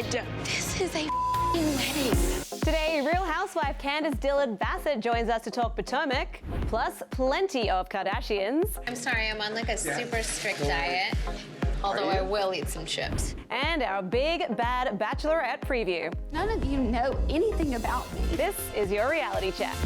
This is a wedding. Today, Real Housewife Candiace Dillard Bassett joins us to talk Potomac, plus plenty of Kardashians. I'm sorry, I'm on like a super strict diet. Although I will eat some chips. And our big, bad Bachelorette preview. None of you know anything about me. This is your reality check.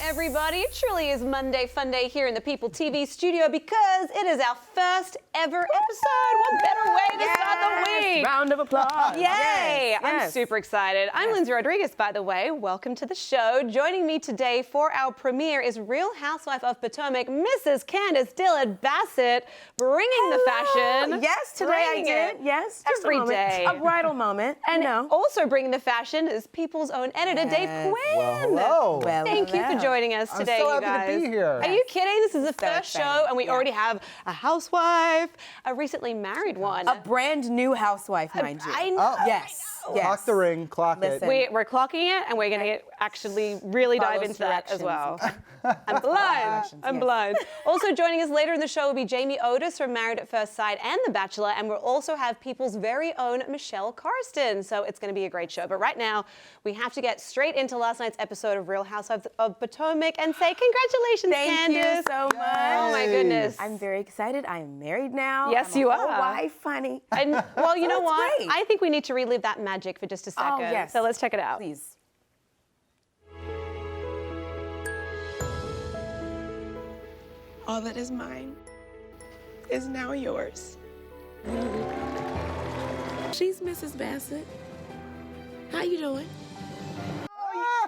Everybody, it truly is Monday Fun Day here in the PeopleTV studio because it is our first ever episode. What better way to start the week? Round of applause. Yay! Yes. I'm super excited. I'm Lyndsey Rodrigues, by the way. Welcome to the show. Joining me today for our premiere is Real Housewife of Potomac, Mrs. Candiace Dillard Bassett, bringing the fashion. Yes, today I did. Yes, just every a moment. day. A bridal moment. And you know. also bringing the fashion is People's own editor, Dave Quinn. Well, hello. Well, Thank you for joining us today, I'm so you happy guys. to be here. Are you kidding? This is the first exciting. show, and we already have a housewife, a recently married one. A brand new housewife, mind you. I know. Oh. Yes. Yes. Clock the ring, clock Listen. it. We're clocking it, and we're going to actually really dive into that as well. I'm blind. I'm blind. Also joining us later in the show will be Jamie Otis from Married at First Sight and The Bachelor, and we'll also have People's very own Michelle Corriston. So it's going to be a great show. But right now, we have to get straight into last night's episode of Real Housewives of Potomac and say congratulations, Thank Candiace. you so much. Oh my goodness. I'm very excited. I am married now. Yes, I'm you a are. whole wife, honey. And well, you know That's what? great. I think we need to relive that magic for just a second. Oh, yes. So let's check it out. Please. All that is mine is now yours. She's Mrs. Bassett. How you doing?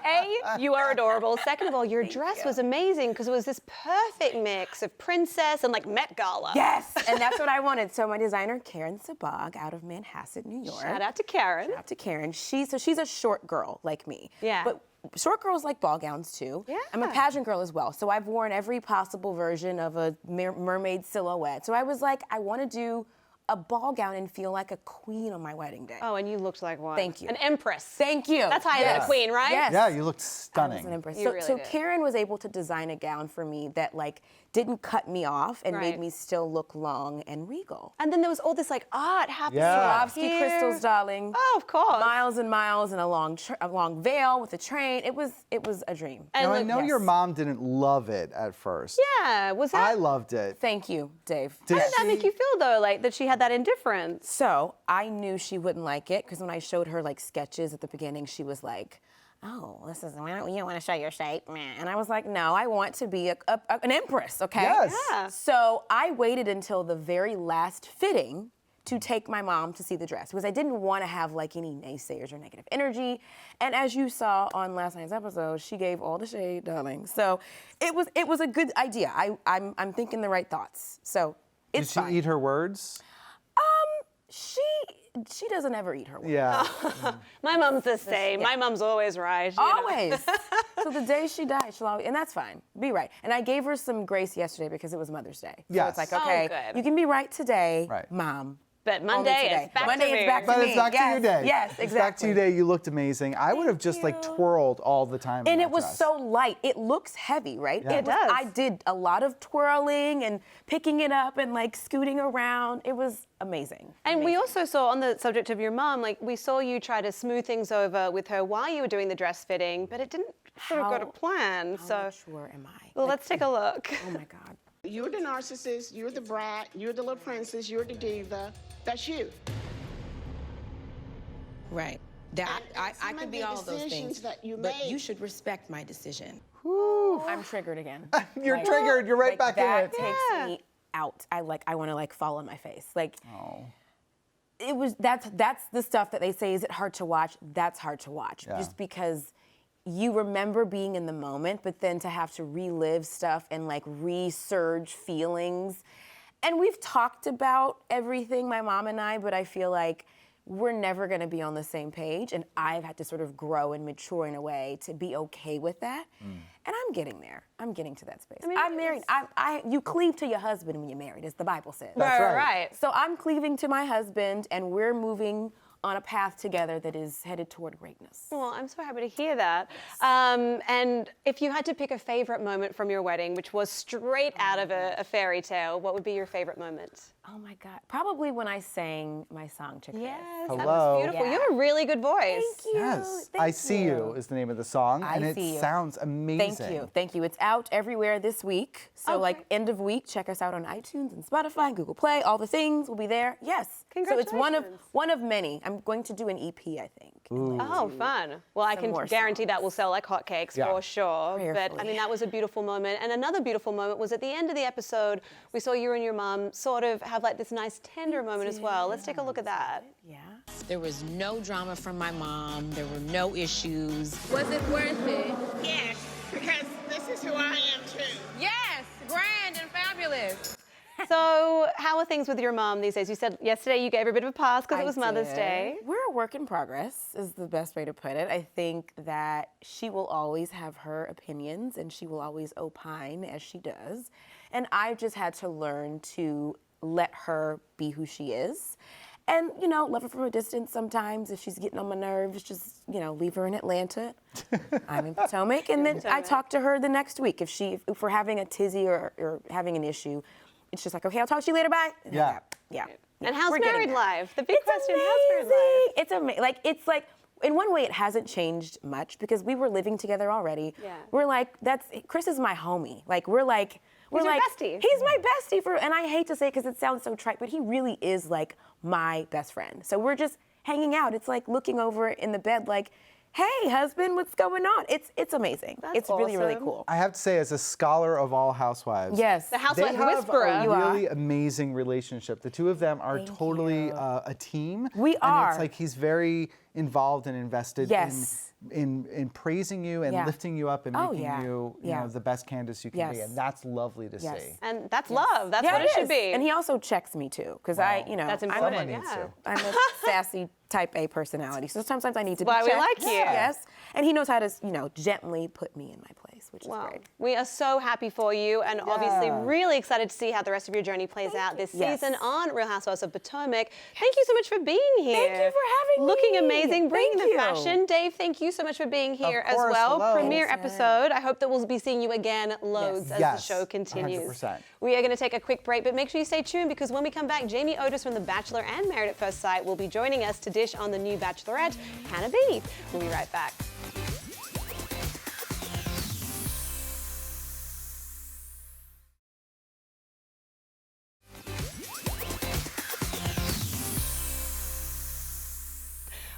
A, you are adorable. Second of all, your dress was amazing because it was this perfect mix of princess and like Met Gala. Yes, and that's what I wanted. So my designer, Karen Sabag, out of Manhasset, New York. Shout out to Karen. Shout out to Karen. She's a short girl like me. Yeah. But short girls like ball gowns too. Yeah. I'm a pageant girl as well. So I've worn every possible version of a mermaid silhouette. So I was like, I want to do a ball gown and feel like a queen on my wedding day. Oh, and you looked like one. Thank you. An empress. Thank you. That's higher than a queen, right? Yes. Yeah, you looked I was stunning. an empress. You So, really so did. Karen was able to design a gown for me that like didn't cut me off and Right. made me still look long and regal. And then there was all this like art happening. Yeah. up Swarovski here. crystals, darling. Oh, of course. Miles and miles and a long veil with a train. It was a dream. And Now, I look- know your yes. mom didn't love it at first. Yeah, was that? I loved it. Thank you, Dave. Did How did that she- make you feel though, like that she had that indifference? So I knew she wouldn't like it because when I showed her like sketches at the beginning, she was like, "Oh, this is you don't want to show your shape, man." And I was like, "No, I want to be an empress, okay?" Yes. Yeah. So I waited until the very last fitting to take my mom to see the dress because I didn't want to have like any naysayers or negative energy. And as you saw on last night's episode, she gave all the shade, darling. So it was a good idea. I'm thinking the right thoughts. So Did it's she fine. eat her words? She doesn't ever eat her words. Yeah. My mom's the same. My mom's always right. you know? Always. So the day she dies, she'll always, and that's fine. Be right. And I gave her some grace yesterday because it was Mother's Day. So Yes. it's like, Oh, okay, good. you can be right today, Right. Mom. But Only Monday today. it's back Monday to me. it's back to But me. it's back to your day. Yes, It's back to your exactly. day. You looked amazing. I would have just like twirled all the time. in And that it was dress. so light. It looks heavy, right? Yeah. It does. I did a lot of twirling and picking it up and like scooting around. It was amazing. And we also saw, on the subject of your mom, like we saw you try to smooth things over with her while you were doing the dress fitting, but it didn't sort of go to plan. How So, sure am I? well, Like, let's take a look. Oh my God. You're the narcissist, you're the brat, you're the little princess, you're the diva. That's you. Right. That And I some could of be the all of those decisions things, that you but make- you should respect my decision. I'm triggered again. You're Like- triggered. You're right like, back in that it. takes Yeah. me out. I want to like fall on my face. Like Oh. it was that's the stuff that they say, is it hard to watch? That's hard to watch. Yeah. Just because you remember being in the moment, but then to have to relive stuff and like resurge feelings. And we've talked about everything, my mom and I, but I feel like we're never going to be on the same page, and I've had to sort of grow and mature in a way to be okay with that. And I'm getting there. I'm getting to that space. mean, I'm married. You cleave to your husband when you're married, as the Bible says. That's right. Right. So I'm cleaving to my husband, and we're moving on a path together that is headed toward greatness. Well, I'm so happy to hear that. And if you had to pick a favorite moment from your wedding, which was straight out of a fairy tale, what would be your favorite moment? Oh my God, probably when I sang my song, Chick. Yes, Hello. that was beautiful. Yeah. You have a really good voice. Thank you. Yes, Thank I See You is the name of the song, and I it See You. sounds amazing. Thank you. Thank you. It's out everywhere this week. So like end of week, check us out on iTunes and Spotify and Google Play. All the things will be there. Yes. So it's one of many. I'm going to do an EP, I think. Oh, fun. Well, I can more guarantee that will sell like hotcakes for sure. But I Prayerfully. mean, that was a beautiful moment. And another beautiful moment was at the end of the episode, we saw you and your mum sort of have like this nice tender moment as well. Let's take a look at that. Yeah. There was no drama from my mom. There were no issues. Was it worth it? Yes, because this is who I am too. Yes, grand and fabulous. So how are things with your mum these days? You said yesterday you gave her a bit of a pass because it was Mother's did. Day. We're a work in progress, is the best way to put it. I think that she will always have her opinions and she will always opine as she does. And I've just had to learn to let her be who she is. And, you know, love her from a distance sometimes. If she's getting on my nerves, just, you know, leave her in Atlanta. I'm in Potomac. And then I talk to her the next week. If we're having a tizzy or having an issue, it's just like, okay, I'll talk to you later, bye. And Yeah. And how's We're getting married there. life? The big It's question, amazing. how's married life? It's amazing. It's like, in one way, it hasn't changed much because we were living together already. Yeah. We're like, Kris is my homie. Like, we're your like, bestie. He's my bestie and I hate to say it because it sounds so trite, but he really is like my best friend. So we're just hanging out. It's like looking over in the bed like, hey, husband, what's going on? It's amazing. It's really, really awesome. cool. I have to say, as a scholar of all housewives, Yes. The they housewife have whisperer. a You are. really amazing relationship. The two of them are totally you. a team. We and are. it's like he's very involved and invested Yes. in praising you and Yeah. lifting you up and Oh, making yeah. you Yeah. know, the best Candiace you can be. Yes. And that's lovely to Yes. see. And that's love. That's Yeah, what it should is. be. And he also checks me too, because Wow. That's I'm important. Someone needs to. I'm a sassy type A personality, so sometimes I need to be Why we checked. like you. Yes, and he knows how to, gently put me in my place, which is Wow. great. We are so happy for you and obviously really excited to see how the rest of your journey plays out this season on Real Housewives of Potomac. Thank you so much for being here. Thank you for having me. Looking amazing, bringing Thank the you. fashion. Dave, thank you so much for being here as course, well. hello. Premiere Anytime. episode. I hope that we'll be seeing you again loads as the Yes, show continues. 100%. We are going to take a quick break, but make sure you stay tuned because when we come back, Jamie Otis from The Bachelor and Married at First Sight will be joining us to dish on the new Bachelorette, Hannah B. We'll be right back.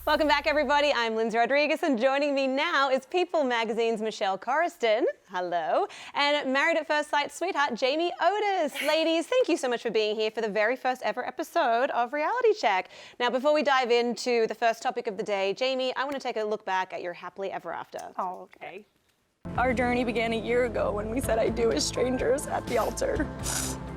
Welcome back, everybody. I'm Lyndsey Rodrigues, and joining me now is People Magazine's Michelle Corriston. Hello. And Married at First Sight sweetheart, Jamie Otis. Ladies, thank you so much for being here for the very first ever episode of Reality Check. Now, before we dive into the first topic of the day, Jamie, I want to take a look back at your happily ever after. Oh, okay. Our journey began a year ago when we said I do as strangers at the altar.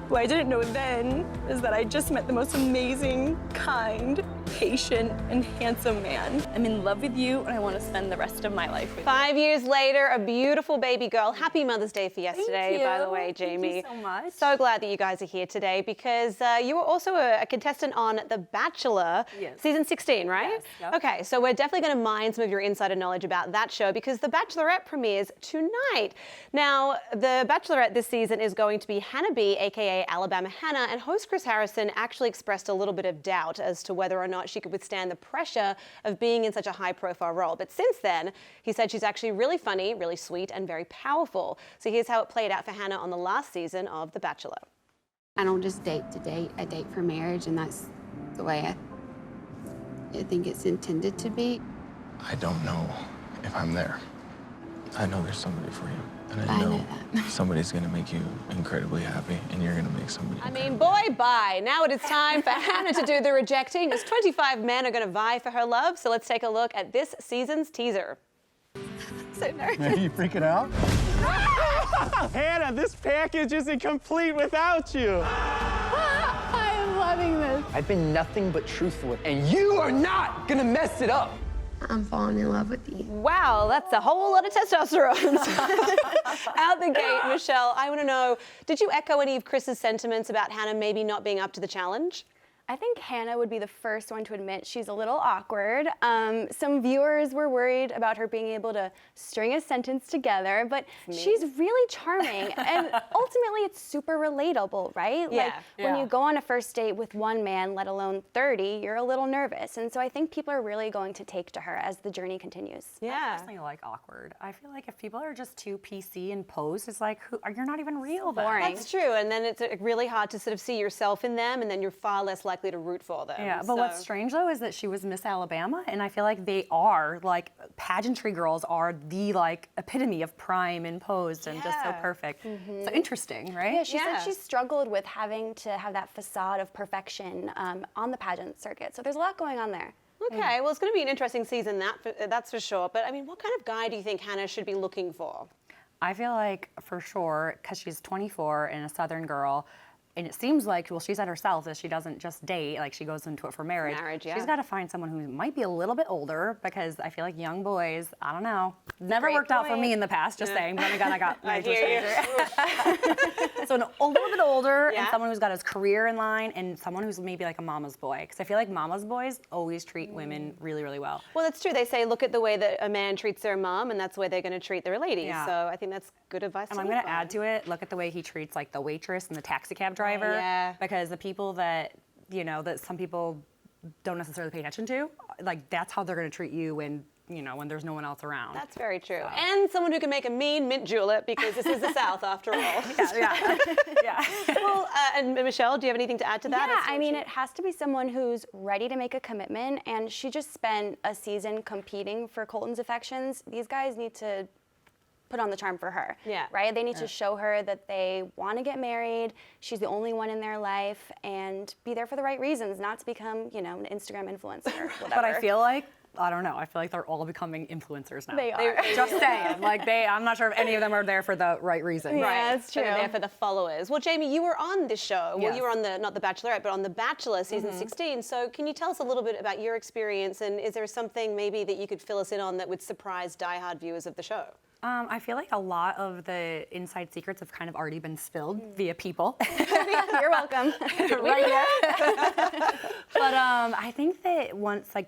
What I didn't know then is that I just met the most amazing, kind, patient, and handsome man. I'm in love with you, and I want to spend the rest of my life with you. 5 years later, a beautiful baby girl. Happy Mother's Day for yesterday, by the way, Jamie. Thank you so much. So glad that you guys are here today because you were also a contestant on The Bachelor, Yes. season 16, right? Yes, yep. Okay, so we're definitely going to mine some of your insider knowledge about that show because The Bachelorette premieres tonight. Now, The Bachelorette this season is going to be Hannah B, aka Alabama Hannah, and host Chris Harrison actually expressed a little bit of doubt as to whether or not she could withstand the pressure of being in such a high-profile role. But since then, he said she's actually really funny, really sweet, and very powerful. So here's how it played out for Hannah on the last season of The Bachelor. I don't just date to date, I date for marriage, and that's the way I think it's intended to be. I don't know if I'm there. I know there's somebody for you. And I I know know that. somebody's gonna make you incredibly happy, and you're gonna make somebody I mean, boy, bye. Now it is time for Hannah to do the rejecting as 25 men are going to vie for her love. So let's take a look at this season's teaser. So nervous. Are you freaking out? Hannah, this package isn't complete without you. I am loving this. I've been nothing but truthful, and you are not gonna mess it up. I'm falling in love with you. Wow, that's a whole lot of testosterone. Out the gate, Michelle, I want to know, did you echo any of Chris's sentiments about Hannah maybe not being up to the challenge? I think Hannah would be the first one to admit she's a little awkward. Some viewers were worried about her being able to string a sentence together, but she's really charming. And ultimately, it's super relatable, right? Like, when you go on a first date with one man, let alone 30, you're a little nervous. And so I think people are really going to take to her as the journey continues. I personally like awkward. I feel like if people are just too PC and posed, it's like, you're not even real then. That's true, and then it's really hard to sort of see yourself in them, and then you're far less likely to root for them. Yeah, but what's strange though is that she was Miss Alabama, and I feel like they are, like, pageantry girls are the, like, epitome of prime and posed and just so perfect. So interesting, right? Yeah, she said she struggled with having to have that facade of perfection on the pageant circuit. So there's a lot going on there. Okay, well, it's going to be an interesting season, that's for sure. But I mean, what kind of guy do you think Hannah should be looking for? I feel like, for sure, because she's 24 and a Southern girl, and it seems like, well, she said herself that she doesn't just date, like she goes into it for marriage. She's got to find someone who might be a little bit older, because I feel like young boys, I don't know, never worked out for me in the past, just saying. But again, I got married to a stranger. So a little bit older, and someone who's got his career in line, and someone who's maybe like a mama's boy, because I feel like mama's boys always treat women really, really well. Well, that's true. They say look at the way that a man treats their mom, and that's the way they're going to treat their lady. So I think that's good advice. And I'm going to add to it, look at the way he treats like the waitress and the taxi cab driver. Because the people that, you know, that some people don't necessarily pay attention to, like that's how they're going to treat you when, you know, when there's no one else around. That's very true. So. And someone who can make a mean mint julep, because this is the South after all. Well, and Michelle, do you have anything to add to that? Yeah, I mean, it has to be someone who's ready to make a commitment, and she just spent a season competing for Colton's affections. These guys need to put on the charm for her, right? They need to show her that they want to get married, she's the only one in their life, and be there for the right reasons, not to become, you know, an Instagram influencer or whatever. But I feel like, I don't know, I feel like they're all becoming influencers now. They are. Just saying, like I'm not sure if any of them are there for the right reason. Yeah, that's true. They're there for the followers. Well, Jamie, you were on this show. Well, you were on not the Bachelorette, but on the Bachelor season 16. So can you tell us a little bit about your experience, and is there something maybe that you could fill us in on that would surprise diehard viewers of the show? I feel like a lot of the inside secrets have kind of already been spilled via People. You're welcome. Right here. But I think that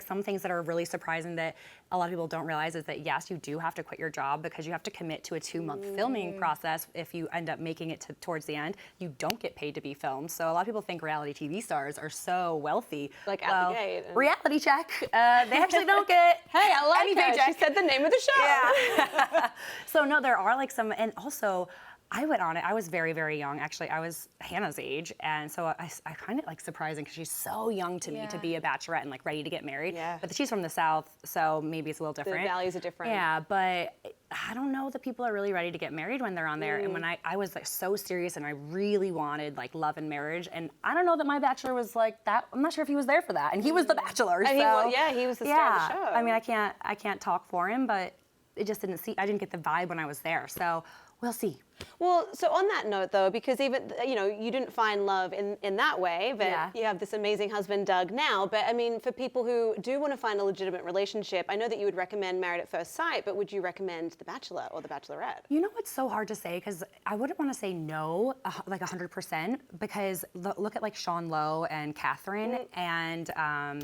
some things that are really surprising that a lot of people don't realize is that yes, you do have to quit your job because you have to commit to a 2-month filming process. If you end up making it towards the end, you don't get paid to be filmed. So a lot of people think reality TV stars are so wealthy. Like at the gate. Reality check. They actually don't get hey, I like any her. paycheck. She said the name of the show. Yeah. So no, there are like some, and also I went on it. I was very, very young. Actually, I was Hannah's age, and so I kind of like surprising because she's so young to me to be a bachelorette and like ready to get married. Yeah. But she's from the South, so maybe it's a little different. The values are different. Yeah, but I don't know that people are really ready to get married when they're on there. And when I was like so serious and I really wanted like love and marriage, and I don't know that my bachelor was like that. I'm not sure if he was there for that, and he was the bachelor. And he was the star of the show. I mean, I can't talk for him, but it just I didn't get the vibe when I was there. So we'll see. Well, so on that note, though, because even, you know, you didn't find love in that way, but you have this amazing husband, Doug, now. But, I mean, for people who do want to find a legitimate relationship, I know that you would recommend Married at First Sight, but would you recommend The Bachelor or The Bachelorette? You know, it's so hard to say, because I wouldn't want to say no, like 100%, because look at, like, Sean Lowe and Catherine, and...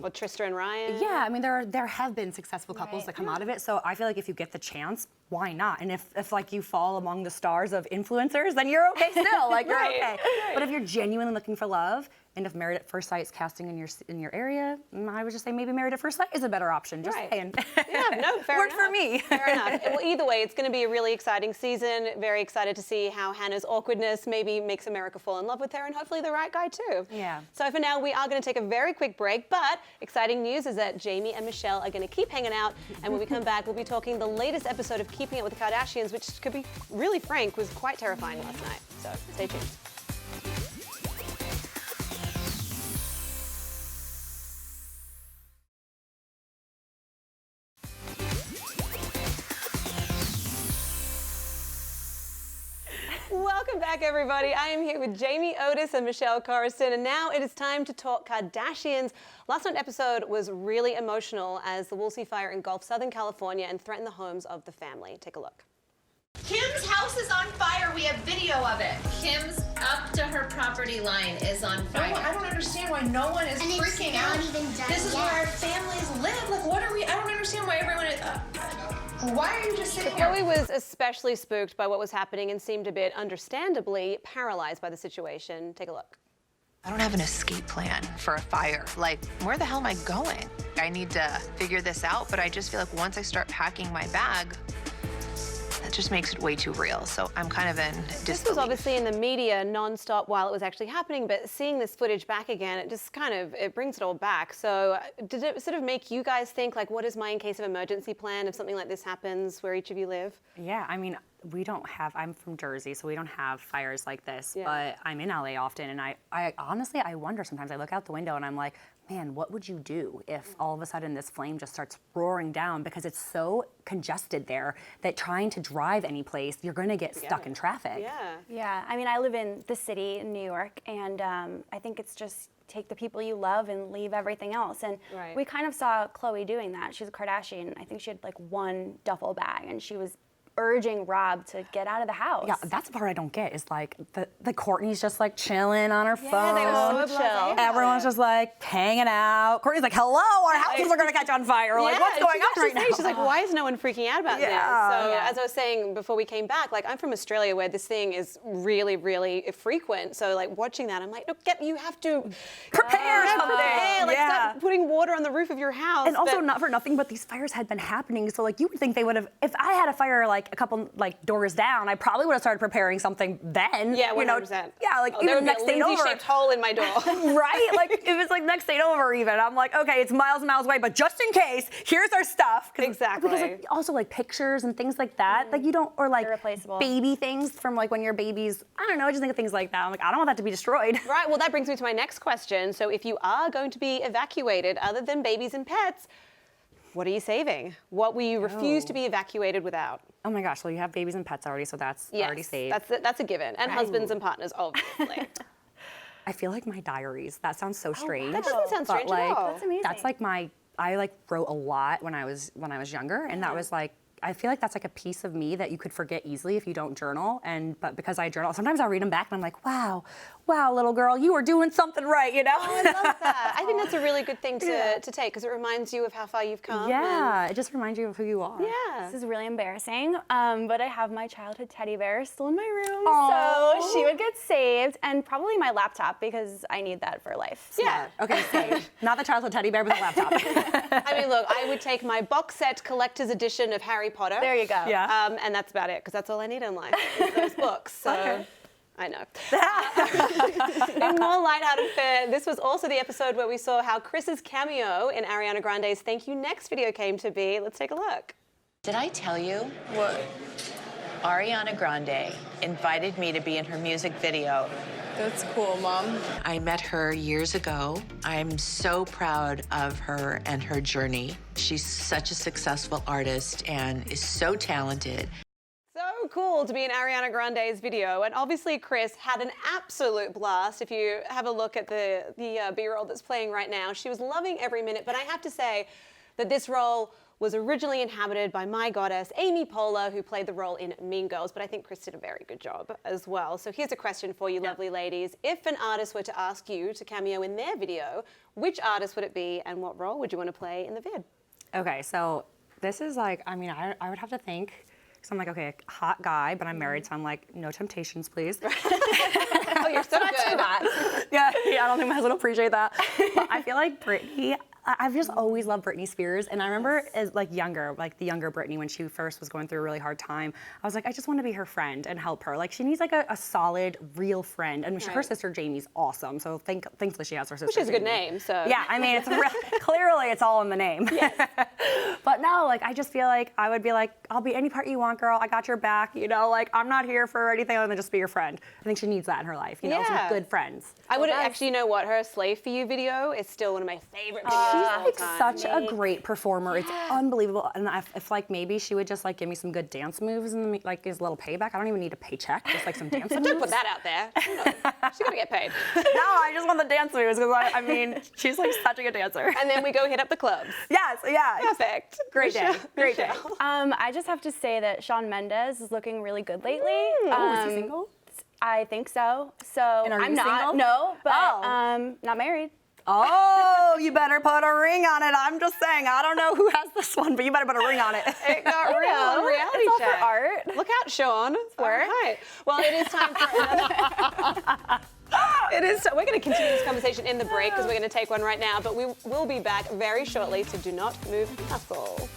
or Trista and Ryan. Yeah, I mean, there have been successful couples that come out of it, so I feel like if you get the chance, why not? And if like, you fall among the stars of influencers, then you're okay still. Like, you're okay. But if you're genuinely looking for love, and if Married at First Sight is casting in your area, I would just say maybe Married at First Sight is a better option. Just saying. Yeah, no, fair Worked enough. for me. Fair enough. Well, either way, it's going to be a really exciting season. Very excited to see how Hannah's awkwardness maybe makes America fall in love with her, and hopefully the right guy too. Yeah. So for now, we are going to take a very quick break, but exciting news is that Jamie and Michelle are going to keep hanging out, and when we come back, we'll be talking the latest episode of Keeping Up with the Kardashians, which, to be really frank, was quite terrifying last night. So stay tuned. Welcome back, everybody. I am here with Jamie Otis and Michelle Corriston, and now it is time to talk Kardashians. Last night's episode was really emotional as the Woolsey fire engulfed Southern California and threatened the homes of the family. Take a look. Kim's house is on fire. We have video of it. Kim's up to her property line is on fire. No, I don't understand why no one is freaking out. This is where our families live. Like, what are we? I don't understand why everyone is. Why are you just sitting here? Chloe was especially spooked by what was happening and seemed a bit, understandably, paralyzed by the situation. Take a look. I don't have an escape plan for a fire. Like, where the hell am I going? I need to figure this out, but I just feel like once I start packing my bag, that just makes it way too real. So I'm kind of in disbelief. This was obviously in the media non-stop while it was actually happening, but seeing this footage back again, it just kind of, it brings it all back. So did it sort of make you guys think, like, what is my in case of emergency plan if something like this happens where each of you live? Yeah, I mean, we don't have, I'm from Jersey, so we don't have fires like this, but I'm in LA often, and I honestly, I wonder sometimes, I look out the window and I'm like, man, what would you do if all of a sudden this flame just starts roaring down, because it's so congested there that trying to drive any place, you're gonna get stuck in traffic. Yeah, I mean, I live in the city in New York, and I think it's just take the people you love and leave everything else. And we kind of saw Chloe doing that. She's a Kardashian. I think she had like one duffel bag, and she was urging Rob to get out of the house. Yeah, that's the part I don't get, is like the Courtney's just like chilling on her phone. They were so chill. Everyone's just like hanging out. Courtney's like, hello, our houses are gonna catch on fire. Like, what's going on right now? She's like, why is no one freaking out about this? So as I was saying before we came back, like, I'm from Australia where this thing is really, really frequent. So like watching that, I'm like, no, you have to prepare something. Like start putting water on the roof of your house. And also, not for nothing, but these fires had been happening. So like, you would think they would have, if I had a fire like a couple like doors down, I probably would have started preparing something then. Yeah, 100%. You know? Yeah, like there even would be next a state over. Lyndsey-shaped hole in my door. Right? Like if it's like next state over even, I'm like, okay, it's miles and miles away, but just in case, here's our stuff. Exactly. Because like, also like pictures and things like that, like you don't, or like baby things from like when your baby's, I don't know, I just think of things like that. I'm like, I don't want that to be destroyed. Right, well that brings me to my next question. So if you are going to be evacuated, other than babies and pets, what are you saving? What will you refuse to be evacuated without? Oh my gosh, well you have babies and pets already, so that's already saved. That's a given. And husbands and partners, obviously. I feel like my diaries. That sounds so strange. That doesn't sound strange at all. That's amazing. That's like I like wrote a lot when I was younger, and that was like, I feel like that's like a piece of me that you could forget easily if you don't journal. But because I journal, sometimes I'll read them back and I'm like, wow, little girl, you were doing something right, you know? Oh, I love that. I think that's a really good thing to take, because it reminds you of how far you've come. Yeah, it just reminds you of who you are. Yeah. This is really embarrassing, but I have my childhood teddy bear still in my room, so she would get saved, and probably my laptop, because I need that for life. So. Yeah. Okay, saved. Not the childhood teddy bear, but the laptop. I mean, look, I would take my box set collector's edition of Harry Potter. There you go. Yeah. And that's about it, because that's all I need in life, is those books. So. I know. In more lighthearted fare, this was also the episode where we saw how Kris's cameo in Ariana Grande's Thank You Next video came to be. Let's take a look. Did I tell you what? Ariana Grande invited me to be in her music video. That's cool, Mom. I met her years ago. I'm so proud of her and her journey. She's such a successful artist and is so talented. So cool to be in Ariana Grande's video, and obviously Kris had an absolute blast. If you have a look at the B-roll that's playing right now, she was loving every minute, but I have to say that this role was originally inhabited by my goddess, Amy Poehler, who played the role in Mean Girls, but I think Kris did a very good job as well. So here's a question for you, lovely ladies. If an artist were to ask you to cameo in their video, which artist would it be, and what role would you want to play in the vid? Okay, so this is like, I mean, I would have to think. So I'm like, okay, hot guy, but I'm married, so I'm like, no temptations, please. Oh, you're so good. Yeah, I don't think my husband will appreciate that. But I feel like Britney, I've just always loved Britney Spears, and I remember as like the younger Britney, when she first was going through a really hard time, I was like, I just want to be her friend and help her. Like, she needs like a solid, real friend, and her sister Jamie's awesome. So thankfully she has her sister. Which is a good Jamie. name. So yeah, I mean, it's clearly it's all in the name. Yes. But no, like I just feel like I would be like, I'll be any part you want, girl. I got your back. You know, like I'm not here for anything other than just be your friend. I think she needs that in her life. You know, some good friends. I would actually, you know what? Her Slave for You video is still one of my favorite videos. like such a great performer. It's unbelievable. And if like maybe she would just like give me some good dance moves and like as a little payback. I don't even need a paycheck, just like some dance moves. Don't put that out there. She's gonna get paid. No, I just want the dance moves because I mean, she's like such a good dancer. And then we go hit up the clubs. Yes, yeah. Perfect. Great day. Great day. I just have to say that Shawn Mendes is looking really good lately. Is he single? I think so. So And are I'm you not. single? No, but not married. Oh, you better put a ring on it. I'm just saying, I don't know who has this one, but you better put a ring on it. It got real on reality It's all check. for art. Look out, Sean. It's work. Right. Well, it is time for another. We're going to continue this conversation in the break because we're going to take one right now, but we will be back very shortly, so do not move a muscle.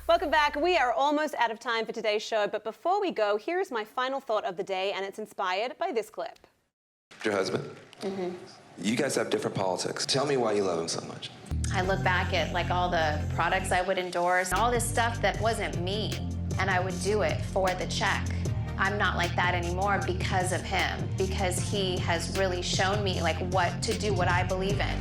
Welcome back. We are almost out of time for today's show, but before we go, here's my final thought of the day, and it's inspired by this clip. Your husband? Mm-hmm. You guys have different politics. Tell me why you love him so much. I look back at like all the products I would endorse, all this stuff that wasn't me, and I would do it for the check. I'm not like that anymore because of him, because he has really shown me like what to do, what I believe in.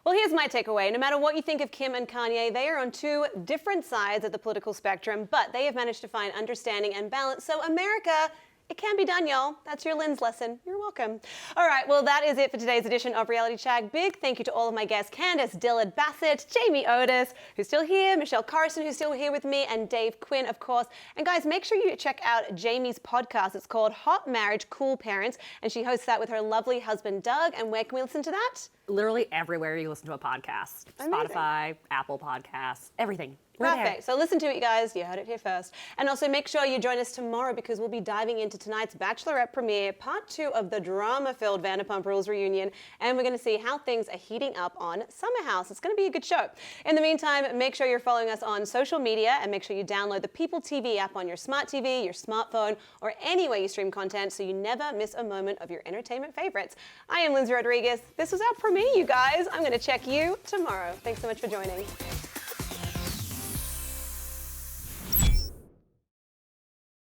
Well, here's my takeaway. No matter what you think of Kim and Kanye, they are on two different sides of the political spectrum, but they have managed to find understanding and balance. So America, it can be done, y'all. That's your Lynn's lesson. You're welcome. All right, well, that is it for today's edition of Reality Check. Big thank you to all of my guests, Candiace Dillard Bassett, Jamie Otis, who's still here, Michelle Corriston, who's still here with me, and Dave Quinn, of course. And guys, make sure you check out Jamie's podcast. It's called Hot Marriage, Cool Parents, and she hosts that with her lovely husband, Doug. And where can we listen to that? Literally everywhere you listen to a podcast. Amazing. Spotify, Apple Podcasts, everything. We're Perfect. there. So listen to it, you guys. You heard it here first. And also make sure you join us tomorrow because we'll be diving into tonight's Bachelorette premiere, part 2 of the drama-filled Vanderpump Rules reunion. And we're going to see how things are heating up on Summer House. It's going to be a good show. In the meantime, make sure you're following us on social media and make sure you download the PeopleTV app on your smart TV, your smartphone, or any way you stream content so you never miss a moment of your entertainment favorites. I am Lyndsey Rodrigues. This was our premiere, you guys. I'm going to check you tomorrow. Thanks so much for joining.